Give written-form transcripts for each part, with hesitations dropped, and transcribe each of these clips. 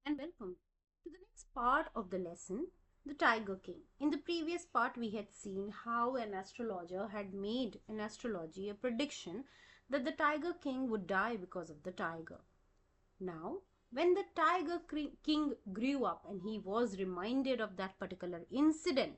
and welcome to the next part of the lesson, the Tiger King. In the previous part, we had seen how an astrologer had made in astrology a prediction that the Tiger King would die because of the tiger. Now, when the Tiger King grew up and he was reminded of that particular incident,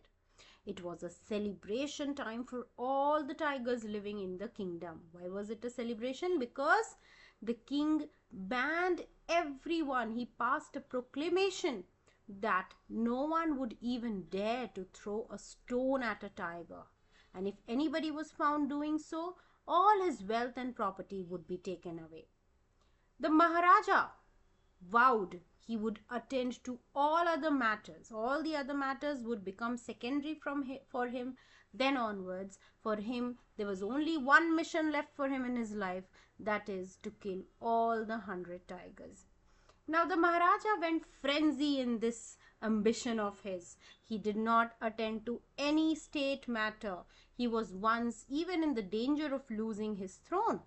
it was a celebration time for all the tigers living in the kingdom. Why was it a celebration? Because the king banned everyone. He passed a proclamation that no one would even dare to throw a stone at a tiger. And if anybody was found doing so, all his wealth and property would be taken away. The Maharaja vowed he would attend to all other matters. All the other matters would become secondary for him. Then onwards, for him, there was only one mission left for him in his life, that is to kill all the 100 tigers. Now the Maharaja went frenzy in this ambition of his. He did not attend to any state matter. He was once even in the danger of losing his throne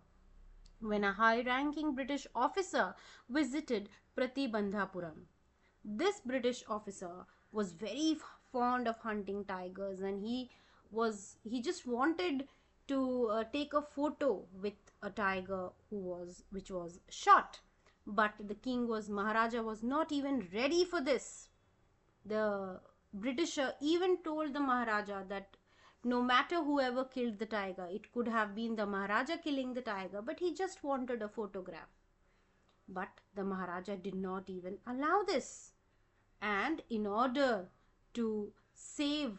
when a high-ranking British officer visited Pratibandhapuram. This British officer was very fond of hunting tigers, and he just wanted to take a photo with a tiger which was shot. But the Maharaja was not even ready for this. The Britisher even told the Maharaja that no matter whoever killed the tiger, it could have been the Maharaja killing the tiger, but he just wanted a photograph. But the Maharaja did not even allow this. And in order to escape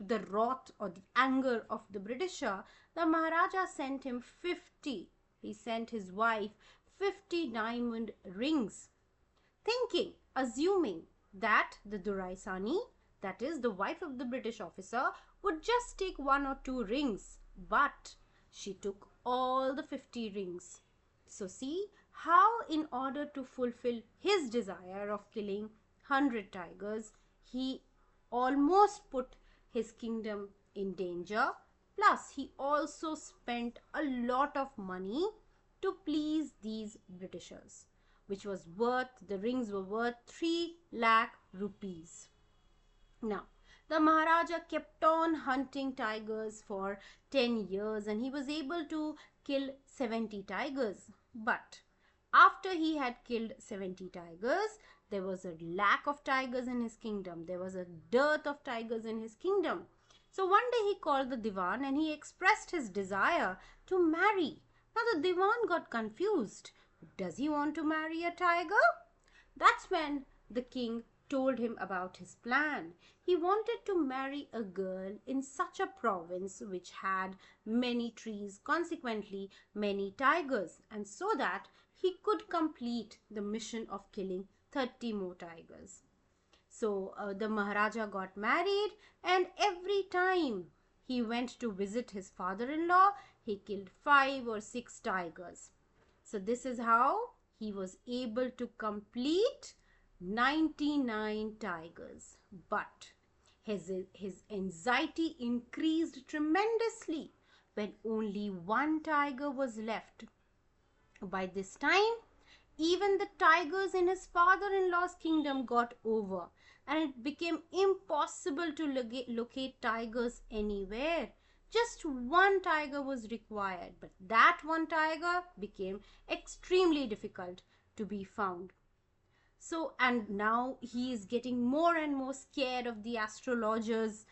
the wrath or the anger of the Britisher, the Maharaja sent him 50. He sent his wife 50 diamond rings, assuming that the Duraisani, that is the wife of the British officer, would just take 1 or 2 rings. But she took all the 50 rings. So see how, in order to fulfill his desire of killing 100 tigers, he almost put his kingdom in danger. Plus, he also spent a lot of money to please these Britishers, the rings were worth 3 lakh rupees. Now, the Maharaja kept on hunting tigers for 10 years, and he was able to kill 70 tigers. But after he had killed 70 tigers, there was a lack of tigers in his kingdom. There was a dearth of tigers in his kingdom. So one day he called the Diwan and he expressed his desire to marry. Now the Diwan got confused. Does he want to marry a tiger? That's when the king told him about his plan. He wanted to marry a girl in such a province which had many trees, consequently many tigers, and so that he could complete the mission of killing 30 more tigers. So the Maharaja got married, and every time he went to visit his father-in-law, he killed 5 or 6 tigers. So this is how he was able to complete 99 tigers. But his anxiety increased tremendously when only 1 tiger was left. By this time, even the tigers in his father-in-law's kingdom got over, and it became impossible to locate tigers anywhere. Just 1 tiger was required, but that 1 tiger became extremely difficult to be found. So, and now he is getting more and more scared of the astrologer's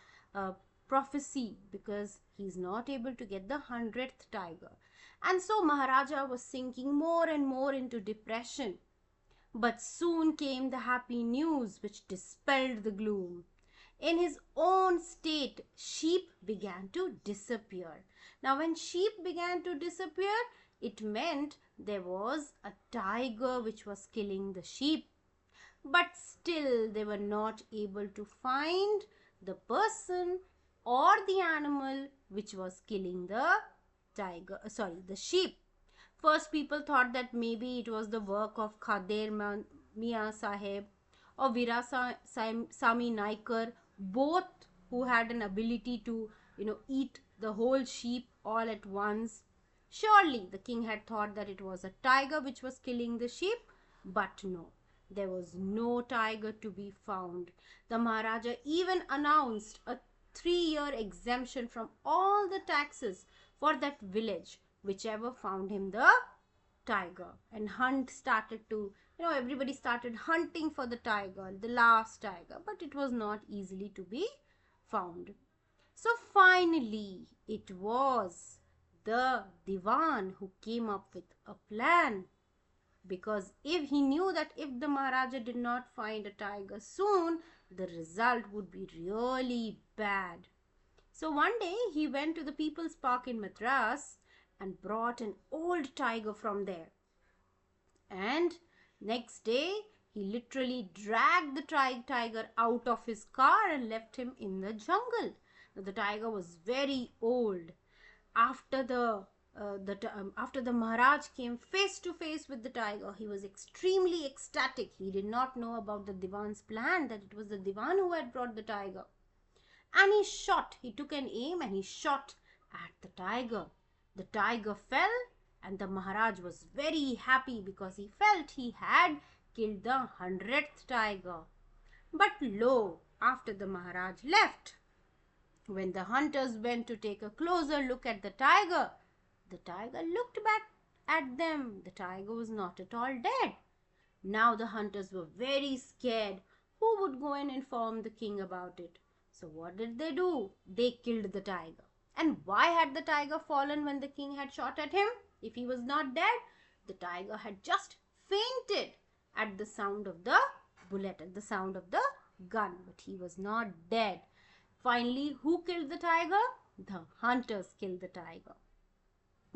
prophecy, because he's not able to get the 100th tiger. And so Maharaja was sinking more and more into depression. But soon came the happy news which dispelled the gloom. In his own state, sheep began to disappear. Now, when sheep began to disappear, it meant there was a tiger which was killing the sheep. But still they were not able to find the person or the animal which was killing the sheep. First, people thought that maybe it was the work of Khader Mia Sahib or Sami Naikar, both who had an ability to eat the whole sheep all at once. Surely the king had thought that it was a tiger which was killing the sheep, but no. there was no tiger to be found. The Maharaja even announced a 3-year exemption from all the taxes for that village, whichever found him the tiger. And hunt started to, everybody started hunting for the tiger, the last tiger, but it was not easily to be found. So finally, it was the Diwan who came up with a plan, because if he knew that if the Maharaja did not find a tiger soon, the result would be really bad. So one day he went to the People's Park in Madras and brought an old tiger from there. And next day he literally dragged the tiger out of his car and left him in the jungle. Now, the tiger was very old. After the Maharaj came face to face with the tiger, he was extremely ecstatic. He did not know about the Diwan's plan, that it was the Diwan who had brought the tiger. And he took an aim and he shot at the tiger. The tiger fell, and the Maharaj was very happy because he felt he had killed the 100th tiger. But lo, after the Maharaj left, when the hunters went to take a closer look at the tiger looked back at them. The tiger was not at all dead. Now the hunters were very scared. Who would go and inform the king about it? So what did they do? They killed the tiger. And why had the tiger fallen when the king had shot at him? If he was not dead, the tiger had just fainted at the sound of the bullet, at the sound of the gun. But he was not dead. Finally, who killed the tiger? The hunters killed the tiger.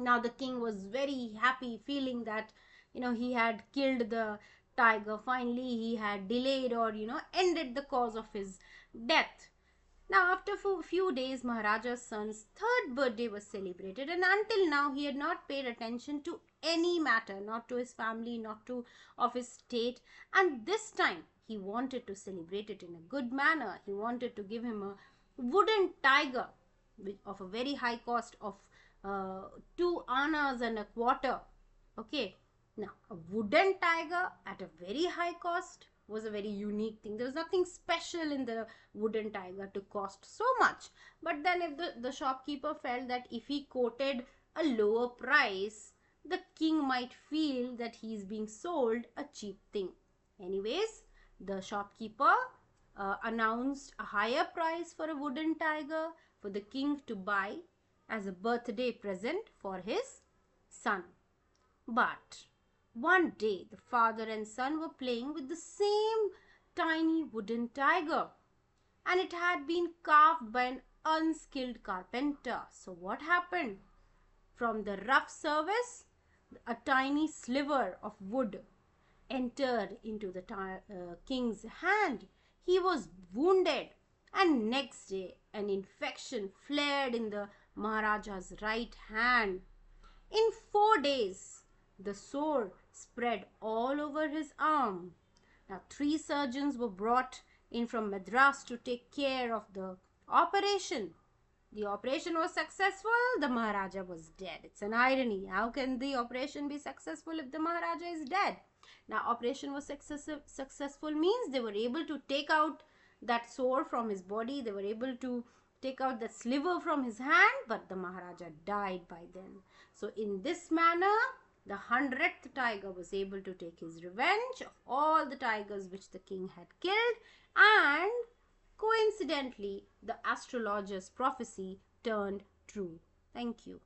Now the king was very happy, feeling that, he had killed the tiger. Finally, he had delayed or, ended the cause of his death. Now, after a few days, Maharaja's son's 3rd birthday was celebrated, and until now, he had not paid attention to any matter, not to his family, not to of his state. And this time, he wanted to celebrate it in a good manner. He wanted to give him a wooden tiger of a very high cost of 2 annas and a quarter. Okay, now a wooden tiger at a very high cost was a very unique thing. There was nothing special in the wooden tiger to cost so much. But then if the shopkeeper felt that if he quoted a lower price, the king might feel that he is being sold a cheap thing. Anyways, the shopkeeper announced a higher price for a wooden tiger for the king to buy as a birthday present for his son. But one day the father and son were playing with the same tiny wooden tiger, and it had been carved by an unskilled carpenter. So what happened? From the rough surface, a tiny sliver of wood entered into the king's hand. He was wounded, and next day an infection flared in the Maharaja's right hand. In 4 days, the sore spread all over his arm. Now 3 surgeons were brought in from Madras to take care of the operation. The operation was successful. The Maharaja was dead. It's an irony. How can the operation be successful if the Maharaja is dead? Now, operation was successful means they were able to take out that sore from his body. They were able to take out the sliver from his hand, but the Maharaja died by then. So, in this manner, the 100th tiger was able to take his revenge of all the tigers which the king had killed, and coincidentally, the astrologer's prophecy turned true. Thank you.